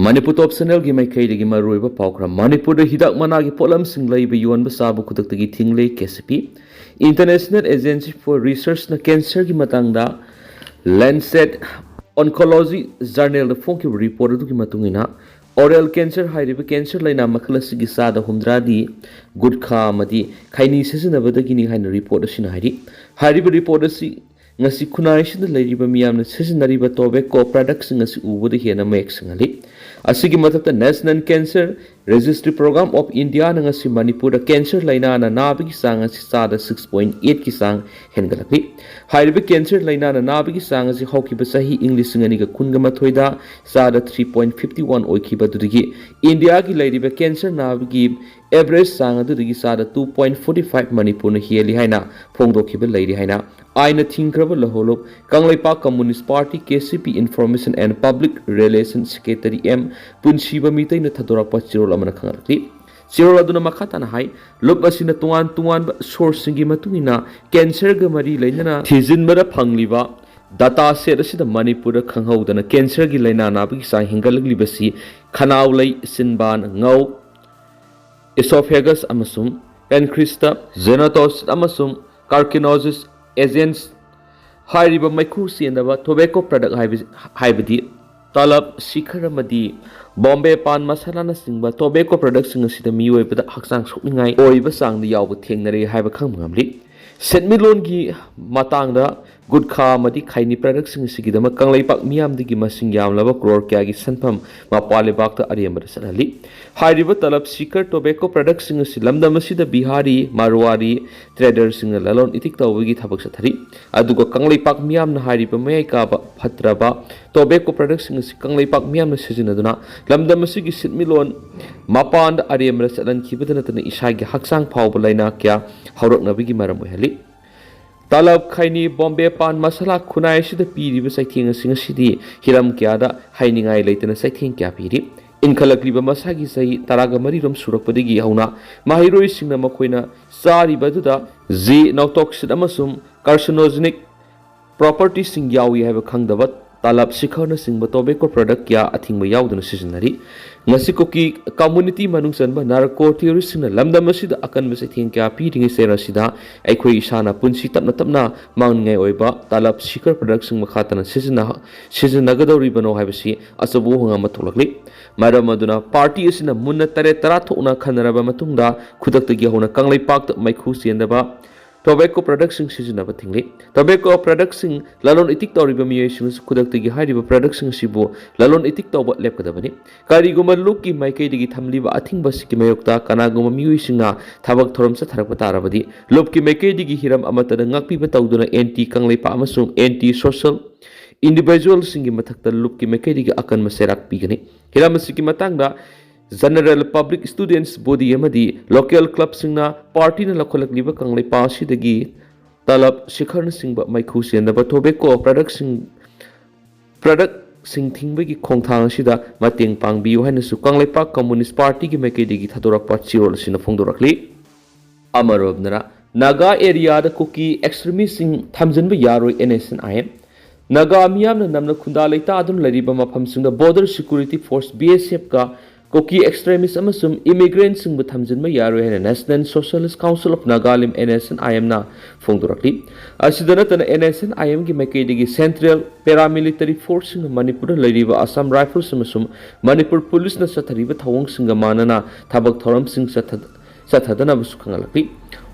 Manipur top channel gi mai kai gi maroi ba paukra Manipur da hidak mana gi polam singlai ba yuan ba sabu khudak gi thinglei KCP International Agency for Research na Cancer gi matang da Lancet Oncology Journal da phone ki report du gi matungina oral cancer hairiba cancer laina makhala sigi sada humdra di gudkha madi khaini sesina ba da gi ni haina report asina hairiba report asi ngasi khunai sida leiriba miyamna sesinariba tobacco products ngasi ubuda hena mek singali asigi mathakta National Cancer Registry Program of India na ngasi Manipur da cancer laina na nabi ki sang asi sada 6.8 ki sang hengalakli hairiba cancer laina na nabi ki sang asi hoki ba sahi English ngani ga kunga mathoida sada 3.51 oiki ba dudigi India ki leiriba cancer nabi ki average sang adudigi sada 2.45 Manipur na hieli haina phongdokhi ba leiri haina aina thingraba laholop Kanglaipa Communist Party KCP Information and Public Relations Secretary M Punshiba mitai na thadorakpa chirol amana khangalakli chirol aduna makhata na hai lop asina tungan source singi matungina cancer ga mari leinana thijinbara phangliba data set asida Manipur da khanghaudana cancer gi laina na bi sa hingalagli basi khanau lai sinban ngau esophagus amasum pancreas xenotos amasum carcinosis agents hairiba maiku siendaba tobacco product haibadi talab sikharamadi Bombay pan masala na singba tobacco products sing asida mioi pada haksang sokningai oiba sangda yawba thengnare haiba khangmamli setmilon gi matangda gudkha madi khaini products sing sigidama kanglaipak miyamdigi masing yamlaba crore kya gi sanpham mapale bakta ariamada sarali hairiba talab sikar tobacco products sing silamdam asida bihari marwari traders sing lalon itik tawigi thabak sathari aduga kanglaipak miyamna hairiba mayai ka phatraba tobacco products sing kanglaipak miyamna sijinaduna lamdam asigi sitmilon mapand ariamada salan khibadana tana isagi haksang phawba laina kya hauraknabigi maram ohali talab khaini Bombay pan masala khunai sida piri ba saithing sing sidi hiram kya da hainingai leitana saithing kya piri inkhalakli ba masagi sai taraga mari rom surakpadigi hauna mahiroi singna makoina sari baduda z nautoxid amasum carcinogenic properties sing yawi haiba khangdaba talab sikhana singba tobacco product kya athingba yauduna sizinari ngasi Kuki community manung sanba narco theorist singna lamdam asida akan ba saithing kya piringi sera sida aikhoi isana punsi tapna mangngai oiba talab sikar product sing makhatana sizinnagadori bano haibasi asabu honga matholakli maram aduna party asina munna tare tara thokna khanaraba matungda khudaktagi hona kanglaipak maikhu siendaba tobacco products sing sizinaba thingli tobacco products sing lalon itik tawriba miyai sing khudaktagi hairiba products sing sibu lalon itik tawba lepkadabani kariguma lukki maikai digi thamliba athingba siki mayokta kanaguma miyoi singa thabak thorom sa tharakpa tarabadi lupki maikai digi hiram amata ngakpiba tawduna anti kanglaipa amasung anti social individual singi mathakta lupki maikai digi akan maserak pigani hiram siki matangda General Public Students Body amadi local club singna party na lakholakliba kanglaipa sidagi talab sikharna singba maikhu siendaba tobacco product sing thingbagi khongthang sida mateng pangbiu haina su kanglaipa Communist Party gi maikai digi thadorakpa chirol sina phongdorakli amarobnara Naga area da Kuki extremist sing thamjanba yaroi NSCN-IM Naga miyamna namna khunda leita adun lariba mafam singda Border Security Force BSF ka Kuki extremists amasum immigrants sing bathamjanba yaroi hena National Socialist Council of Nagaland NSCN-IM na phongdorakli asidana tana NSCN-IM gi maikai digi Central Paramilitary Force sing Manipur leiriba Assam Rifles amasum Manipur Police na sathariba thawong singa manana thabak thoram sing sathadana busu khangalakli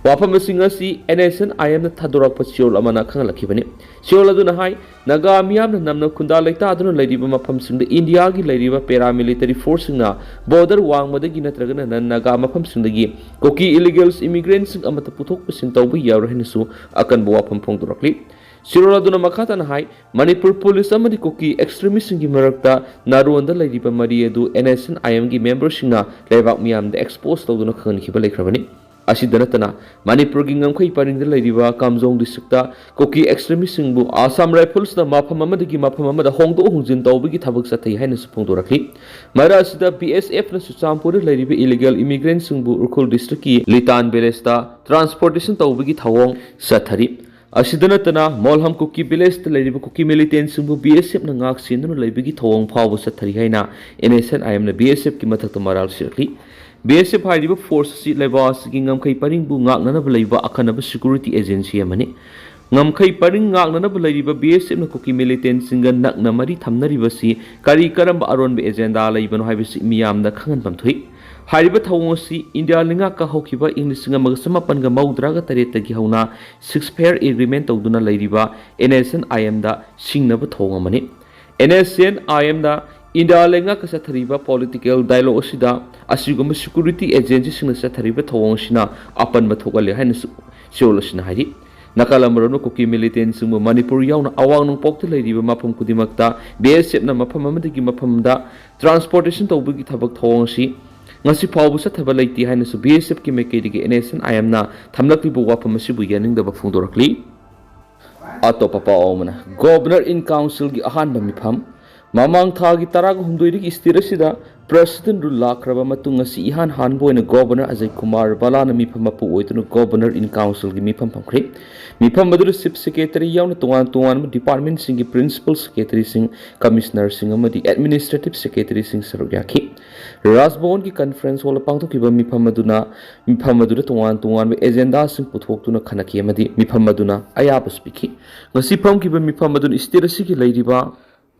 wafam sing asi NSCN-IM na thadorakpa chiol amana khangalakibani chiol aduna hai Naga miyamna namna khunda leita aduna leiriba mafam singda India gi leiriba paramilitary force na border wangmadagi natragana Naga mafam singdagi Kuki illegals immigrants sing amata puthok pasin tawba yawra hinasu akan wafam phongdorakli chiol aduna makhata na hai Manipur police amadi Kuki extremist singi marakta naruanda leiriba mari adu NSCN-IM gi members singna lebak miyamda expose tawduna khangnikiba lekhrabani asidanatana Manipur gi ngamkhai paringda leiriba Kamjong district Kuki extremist singbu Assam Rifles na mafam amadagi mafam amada hongdo hongjin tawbagi thabak sathai haina suphongdorakli mara asida BSF na Suchampur leiriba illegal immigrants singbu Urkhol district ki Litan village ta transportation tawbagi thawong sathari Asidanatana Molham Kuki Village Lady Kuki militant Sumbu BSF Nangak Sindun Labigi Tong Power Satari Haina NSCN-IM the BSF Kimatak Maral Shirkli BSF Hidiba Force Seat Levas Gingam Kai Paring Bungak Nanabaliba Akanaba Security Agency Amani Ngam Kai Paring Ngak Nanabaliba BSF na Kuki militant Singan Nak Namari Tamnaribasi Kari Karamba Aronbe Agenda Laban Hibis Miam the Kangan Pamtui Hariba Tawasi India Linga Kahokiba English Samapan Maudra Tareta Gihona 6-pair agreement of Duna Ladiba NSCN-IM da Singnaba Tongamani NSCN-IM da India Linga Kasatariba political dialogue Sida Asigum security agency Sinasatariba Tawangshina Apan Matogale Hanes Sholasina Hari Nakalamaro Kuki militant Sumo Manipur Yauna Awang Pokta Lady Mapam Kudimakta BSF na Mapamamadi Mapamda transportation to Bugi Tabak Tawangshi Ngasi Pawu Sataba Laiti Hainasu BSF ki Mekedi NSCN-IM na Tamlaklibu Wapamasibu Yaning the Bafundorakli Ato Papa Omana Governor in Council gi Ahan Bamipam Mamang Thagi Tarag Hundurik Istirasida President Rula Krabamatunga Ihan Hanbo and Governor Ajay Kumar Balana Mipamapu Oitun Governor in Council gi Mipam Pamkri Mipam Madur Sip Secretary Yawn Tuan Department Singi Principal Secretary Sing Commissioner Singamadi Administrative Secretary Sing Sarugyaki Rasbon ki conference hall pangto kiba Mipamaduna Tuan agenda Sing Putok tuna Kanaki Amadi Mipamaduna Ayaba speaking Ngasi Pam kiba Mipamadun Istirasiki Ladiba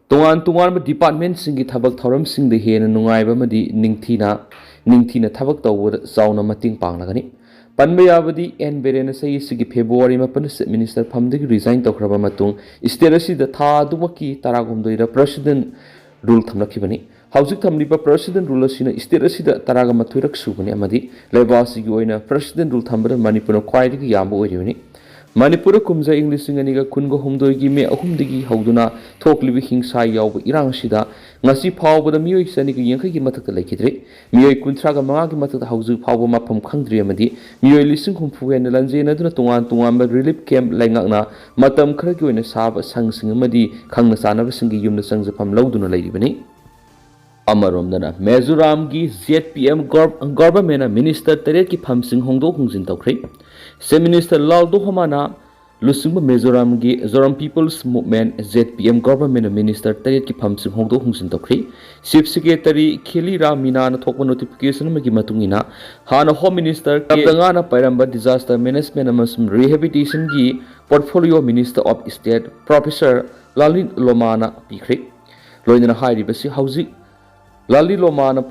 Tuan department singi tabak thoram sing the hen and Nungaiba Madi Ningtina tabak tawad Zauna Mating Panglagani Panbayabadi and Berena say Sigi February Mapan Minister Pamdig resigned to Krabamatung Istirasi the Ta Dumaki Taragum the President Rule Tamlakibani Housing Tamlipa President Rulasina Istirasi the Taragamaturak Subani Amadi Levasi Goina President Rule Tambra Manipur quiet Yambo Uni Manipura Kumza English Singaniga Kungo Humdogi me Humdigi Hauduna talk living Sai Yaw Irang Shida Nasi Power the Mui Sanika Yanki Mataka Lakidri Mui Kuntraga Magi Mataka Hausu Power Mapam Kandri Amadi Mui listen Kumfu and Lanzena Tuan relief camp Langana Matam Kragu in a Sab Sang Singamadi Kangasana Singi Yum the Sangs of Pam Lauduna Lady Beni Amarom Mezuramgi ZPM Gorbamena Minister Tereki Pamsing Hongdo Hungzin Tokri Se Minister Laldo Homana Lusumba Mezoramgi Zoram People's Movement ZPM Government Minister Tereki Pamsing Hongdo Hungzin Tokri Chief Secretary Kheli Ramina Tokwa notification Magi Matungina Hana Home Minister Kaptangana Pairamba Disaster Management Amasum Rehabilitation Gi Portfolio Minister of State Professor Lalin Lomana Pikri Loinana Hairibasi Housing Lali Lomana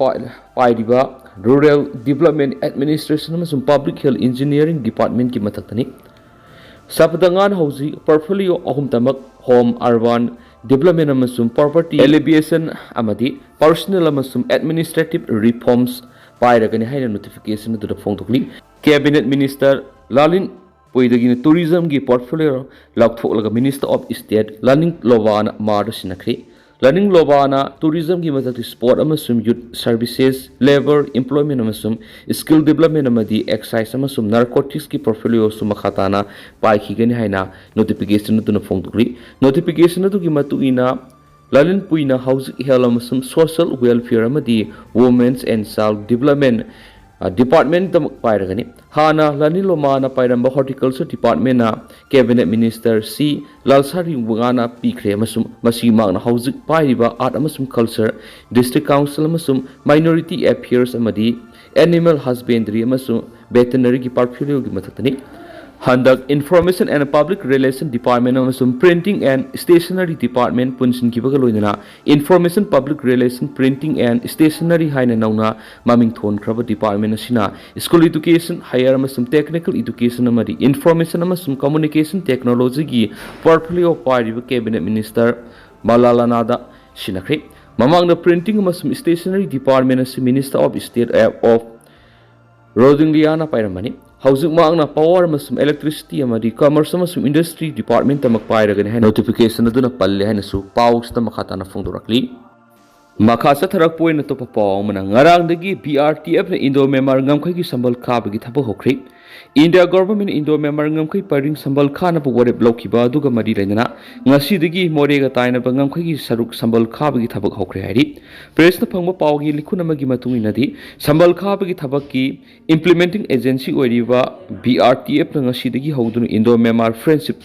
Paidiba Rural Development Administration and Public Health Engineering Department ki Matatani Sapadangan Hausi Portfolio Ahum Tamak Home Urban Development Amasum Property Alleviation Amadi Personal Amasum Administrative Reforms Pairagani Haina notification to the Fongtokli Cabinet Minister Lalin Poidagin Tourism gi Portfolio Laktolaga Minister of State Laning Lovana Marsinakri Learning Lobana, tourism given sport amasum youth services, labor, employment amasum, skill development amadi, exercise amasum, narcotics ki portfolio sumakhatana, pai higani haina, notification to the phone degree, notification to Gimatuina, Lalin Puina house health amasum, social welfare amadi, women's and child development. Department the Pairagani Hana Lanilomana Pairamba Horticulture Department na Cabinet Minister C. Lalsari Wagana Pikre Masum Masimang Housing Pairiba Art Amasum Culture District Council Amasum Minority Affairs Amadi Animal Husbandry Amasum Veterinary Portfolio Gimatani Handak Information and Public Relations Department Amasum Printing and Stationery Department Punsin Kibagaloina Information Public Relations Printing and Stationery Haina Nauna Maming Thon Kraba Department Asina School Education Higher Amasum Technical Education Amadi Information Amasum Communication Technology Gi Portfolio Party Cabinet Minister Malalanada Shinakri Mamang the Printing Amasum Stationery Department as Minister of State of Rodingliana Pyramani Housing Magna Power Masum Electricity Amadi Commerce Masum Industry Department Tamak Pairagan notification na palle hanasu Paus Tamakatana Fundurakli Makasa Tarak Point to Papa Manangarang degi BRTF na Indo Memar Ngamkaki Sambal Kabagi Tapo Hokri India government Indo member ngamkai paring sambal khana bu warep lokhiba aduga mari lenana ngasidagi morega taina ba ngamkai gi saruk sambal khabagi thabak hokre hari press na phangba pawgi likhuna magi matung inadi sambal khabagi thabak ki implementing agency oiriba BRTF na ngasidagi hodun Indo member friendship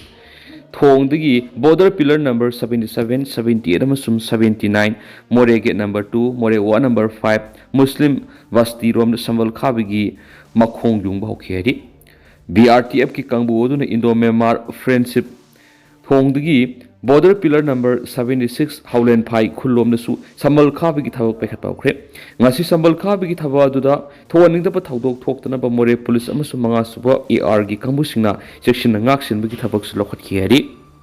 thongdagi border pillar number 77 78 amasum 79 more gate number 2 more 1 number 5 Muslim Vasti rom sambal khabagi makhong dung ba hokhe hari BRTF की कंबू ओदुन Indo Myanmar friendship थोंगदगी border pillar number 76 haulen phai khulom nasu sambal khabi gi thawak pekhat pawkhre ngasi sambal khabi gi thawa aduda thoning da thaudok thoktana ba more police amasu manga suba AR gi kanbu singna section na ngak sin bi thabak su lokhat ki hari